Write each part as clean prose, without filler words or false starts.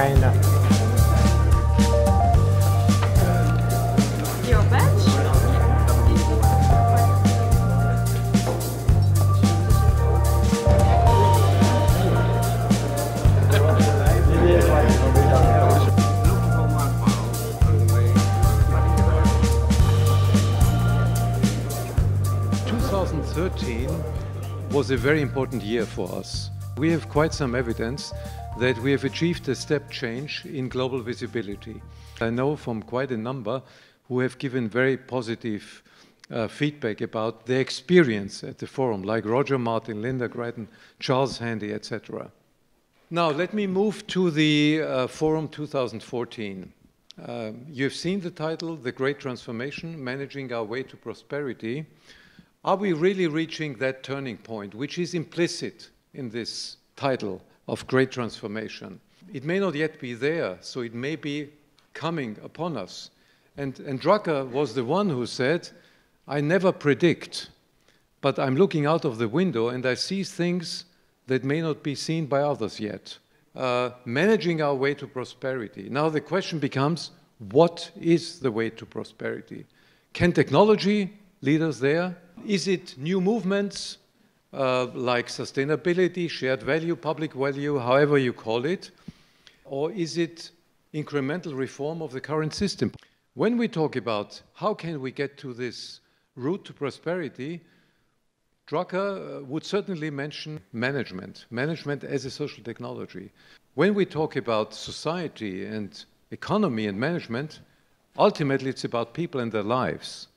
keiner. Your badge? 2013 was a very important year for us. We have quite some evidence that we have achieved a step change in global visibility. I know from quite a number who have given very positive feedback about their experience at the forum, like Roger Martin, Linda Grattan, Charles Handy, etc. Now, let me move to the Forum 2014. You've seen the title, The Great Transformation, Managing Our Way to Prosperity. Are we really reaching that turning point, which is implicit in this title of Great Transformation? It may not yet be there, so it may be coming upon us. And Drucker was the one who said, I never predict, but I'm looking out of the window and I see things that may not be seen by others yet. Managing our way to prosperity. Now the question becomes, what is the way to prosperity? Can technology lead us there? Is it new movements like sustainability, shared value, public value, however you call it? Or is it incremental reform of the current system? When we talk about how can we get to this route to prosperity, Drucker would certainly mention management as a social technology. When we talk about society and economy and management, ultimately it's about people and their lives.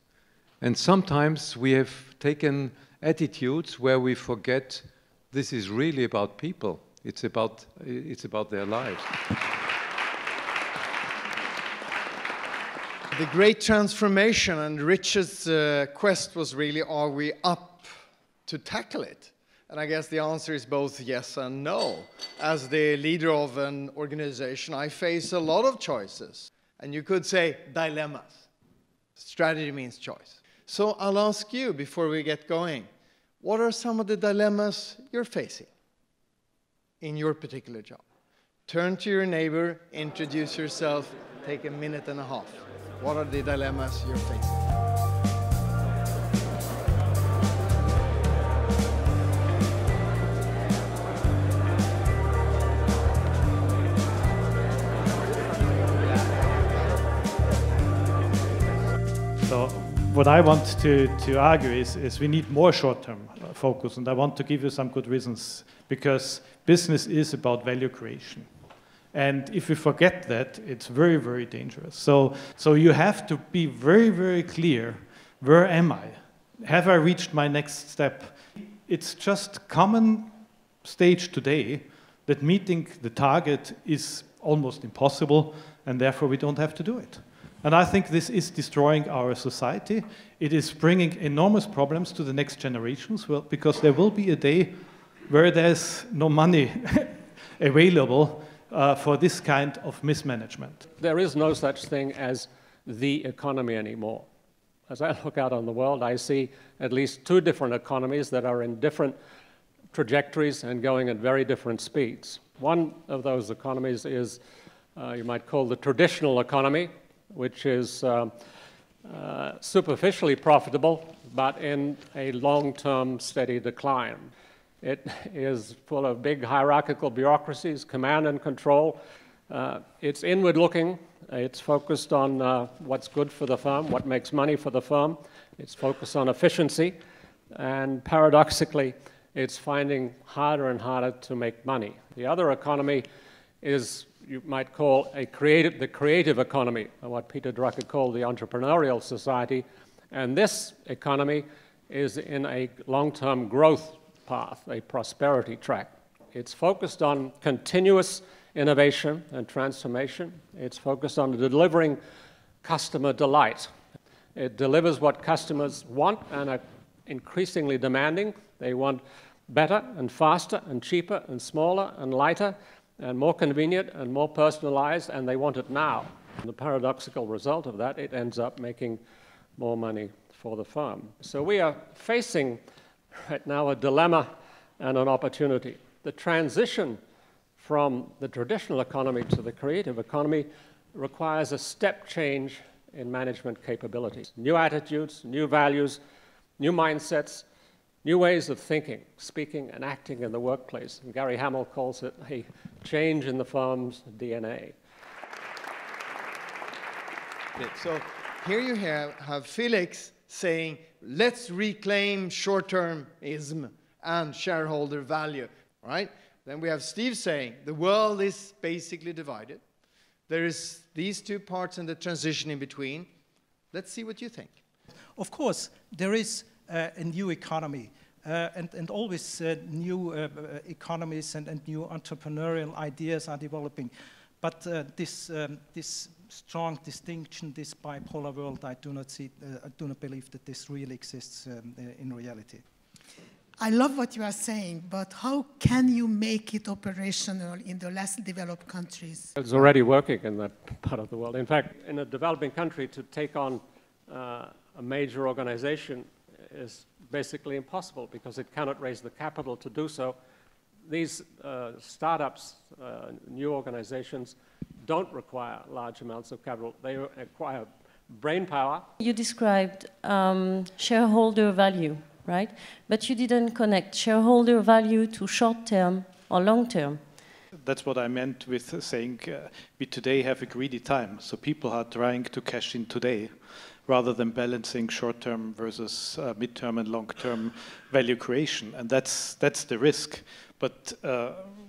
And sometimes we have taken attitudes where we forget this is really about people. It's about their lives. The great transformation and Richard's quest was really, are we up to tackle it? And I guess the answer is both yes and no. As the leader of an organization, I face a lot of choices. And you could say dilemmas. Strategy means choice. So I'll ask you, before we get going, what are some of the dilemmas you're facing in your particular job? Turn to your neighbor, introduce yourself, take a minute and a half. What are the dilemmas you're facing? So what I want to argue is we need more short-term focus, and I want to give you some good reasons, because business is about value creation. And if we forget that, it's very, very dangerous. So you have to be very, very clear, where am I? Have I reached my next step? It's just common stage today that meeting the target is almost impossible, and therefore we don't have to do it. And I think this is destroying our society. It is bringing enormous problems to the next generations, well, because there will be a day where there's no money available for this kind of mismanagement. There is no such thing as the economy anymore. As I look out on the world, I see at least two different economies that are in different trajectories and going at very different speeds. One of those economies is, you might call the traditional economy, which is superficially profitable, but in a long-term steady decline. It is full of big hierarchical bureaucracies, command and control. It's inward-looking. It's focused on what's good for the firm, what makes money for the firm. It's focused on efficiency. And paradoxically, it's finding harder and harder to make money. The other economy is, you might call, the creative economy, or what Peter Drucker called the entrepreneurial society. And this economy is in a long-term growth path, a prosperity track. It's focused on continuous innovation and transformation. It's focused on delivering customer delight. It delivers what customers want and are increasingly demanding. They want better and faster and cheaper and smaller and lighter and more convenient and more personalized, and they want it now. And the paradoxical result of that, it ends up making more money for the firm. So we are facing right now a dilemma and an opportunity. The transition from the traditional economy to the creative economy requires a step change in management capabilities. New attitudes, new values, new mindsets, new ways of thinking, speaking, and acting in the workplace. And Gary Hamel calls it a change in the firm's DNA. So here you have Felix saying, let's reclaim short-termism and shareholder value, right? Then we have Steve saying, the world is basically divided. There is these two parts and the transition in between. Let's see what you think. Of course, there is a new economy and always new economies and new entrepreneurial ideas are developing. But this strong distinction, this bipolar world, I do not believe that this really exists in reality. I love what you are saying, but how can you make it operational in the less developed countries? It's already working in that part of the world. In fact, in a developing country, to take on a major organization is basically impossible because it cannot raise the capital to do so. These startups, new organizations, don't require large amounts of capital. They require brain power. You described shareholder value, right? But you didn't connect shareholder value to short-term or long-term. That's what I meant with saying we today have a greedy time. So people are trying to cash in today rather than balancing short-term versus mid-term and long-term value creation. And that's the risk. But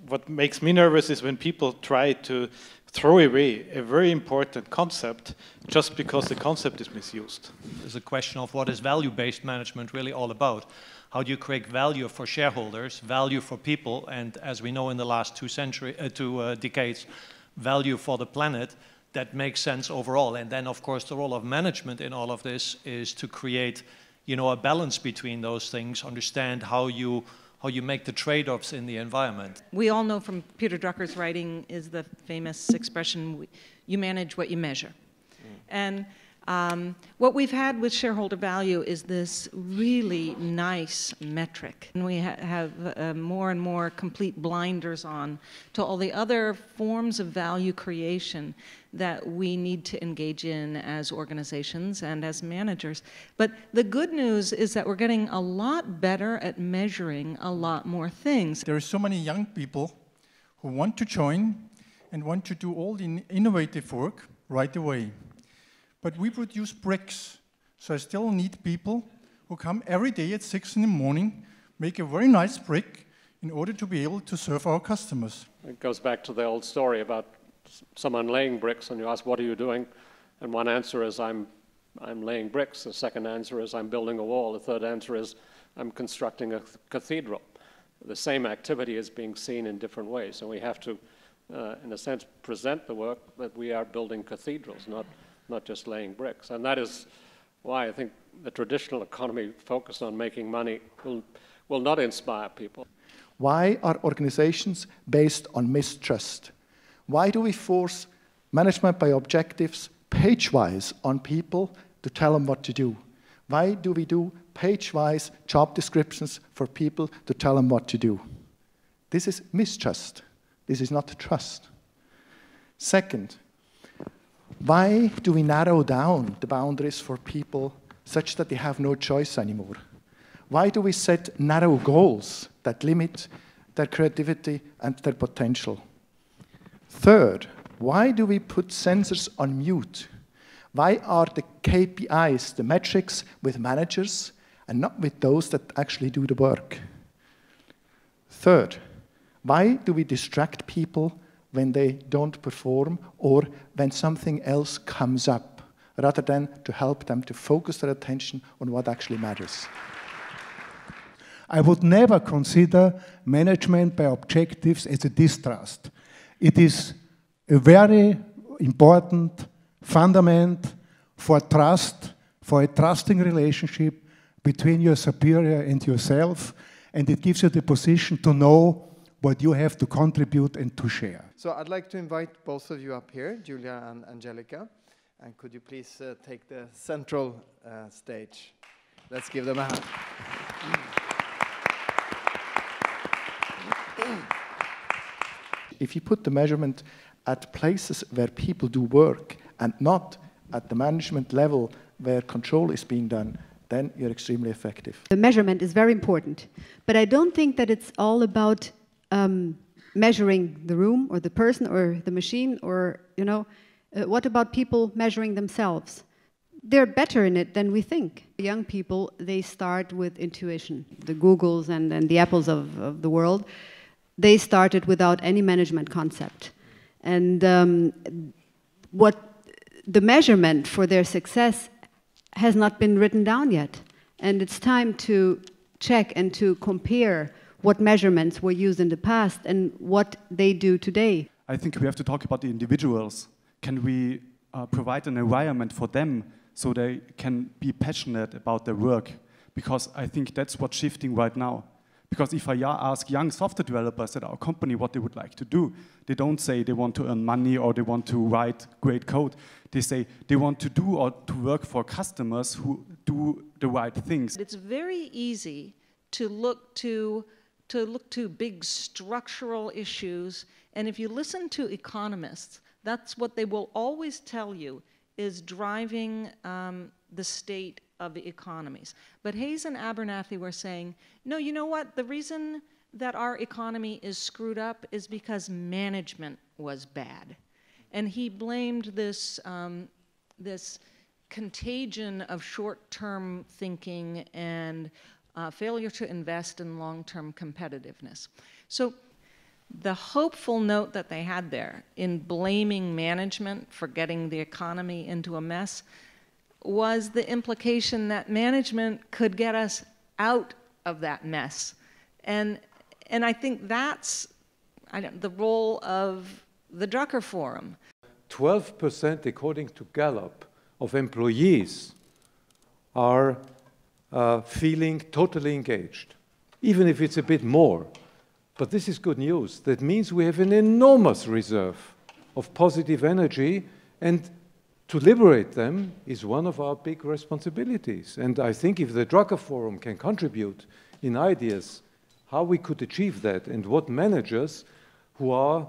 what makes me nervous is when people try to throw away a very important concept just because the concept is misused. There's a question of what is value-based management really all about? How do you create value for shareholders, value for people, and as we know in the last two decades, value for the planet that makes sense overall. And then, of course, the role of management in all of this is to create, a balance between those things, understand how you make the trade-offs in the environment. We all know from Peter Drucker's writing is the famous expression, you manage what you measure. And what we've had with shareholder value is this really nice metric. And we have more and more complete blinders on to all the other forms of value creation that we need to engage in as organizations and as managers. But the good news is that we're getting a lot better at measuring a lot more things. There are so many young people who want to join and want to do all the innovative work right away. But we produce bricks, so I still need people who come every day at 6 in the morning, make a very nice brick in order to be able to serve our customers. It goes back to the old story about someone laying bricks, and you ask, what are you doing? And one answer is, I'm laying bricks. The second answer is, I'm building a wall. The third answer is, I'm constructing a cathedral. The same activity is being seen in different ways, and we have to, in a sense, present the work that we are building cathedrals, not just laying bricks. And that is why I think the traditional economy focused on making money will not inspire people. Why are organizations based on mistrust? Why do we force management by objectives page-wise on people to tell them what to do? Why do we do page-wise job descriptions for people to tell them what to do? This is mistrust. This is not trust. Second, why do we narrow down the boundaries for people such that they have no choice anymore? Why do we set narrow goals that limit their creativity and their potential? Third, why do we put sensors on mute? Why are the KPIs, the metrics, with managers and not with those that actually do the work? Third, why do we distract people when they don't perform or when something else comes up, rather than to help them to focus their attention on what actually matters? I would never consider management by objectives as a distrust. It is a very important fundament for trust, for a trusting relationship between your superior and yourself, and it gives you the position to know what you have to contribute and to share. So I'd like to invite both of you up here, Julia and Angelica, and could you please take the central stage? Let's give them a hand. if you put the measurement at places where people do work and not at the management level where control is being done, then you're extremely effective. The measurement is very important, but I don't think that it's all about measuring the room or the person or the machine or, you know, what about people measuring themselves? They're better in it than we think. Young people, they start with intuition. The Googles and the Apples of the world, they started without any management concept. And what the measurement for their success has not been written down yet. And it's time to check and to compare what measurements were used in the past and what they do today. I think we have to talk about the individuals. Can we provide an environment for them so they can be passionate about their work? Because I think that's what's shifting right now. Because if I ask young software developers at our company what they would like to do, they don't say they want to earn money or they want to write great code. They say they want to do or to work for customers who do the right things. It's very easy to look to big structural issues, and if you listen to economists, that's what they will always tell you is driving the state of the economies. But Hayes and Abernathy were saying, no, you know what? The reason that our economy is screwed up is because management was bad. And he blamed this, this contagion of short-term thinking and failure to invest in long-term competitiveness. So the hopeful note that they had there in blaming management for getting the economy into a mess was the implication that management could get us out of that mess. And I think that's the role of the Drucker Forum. 12%, according to Gallup, of employees are feeling totally engaged, even if it's a bit more. But this is good news. That means we have an enormous reserve of positive energy, and to liberate them is one of our big responsibilities. And I think if the Drucker Forum can contribute in ideas how we could achieve that and what managers who are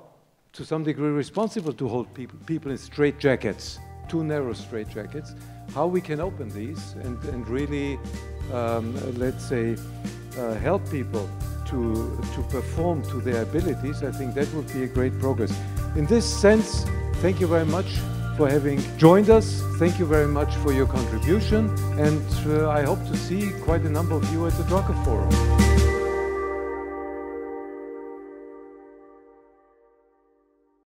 to some degree responsible to hold people in straitjackets, too narrow straitjackets, how we can open these and really, let's say, help people to perform to their abilities, I think that would be a great progress. In this sense, thank you very much for having joined us. Thank you very much for your contribution, and I hope to see quite a number of you at the Drucker Forum.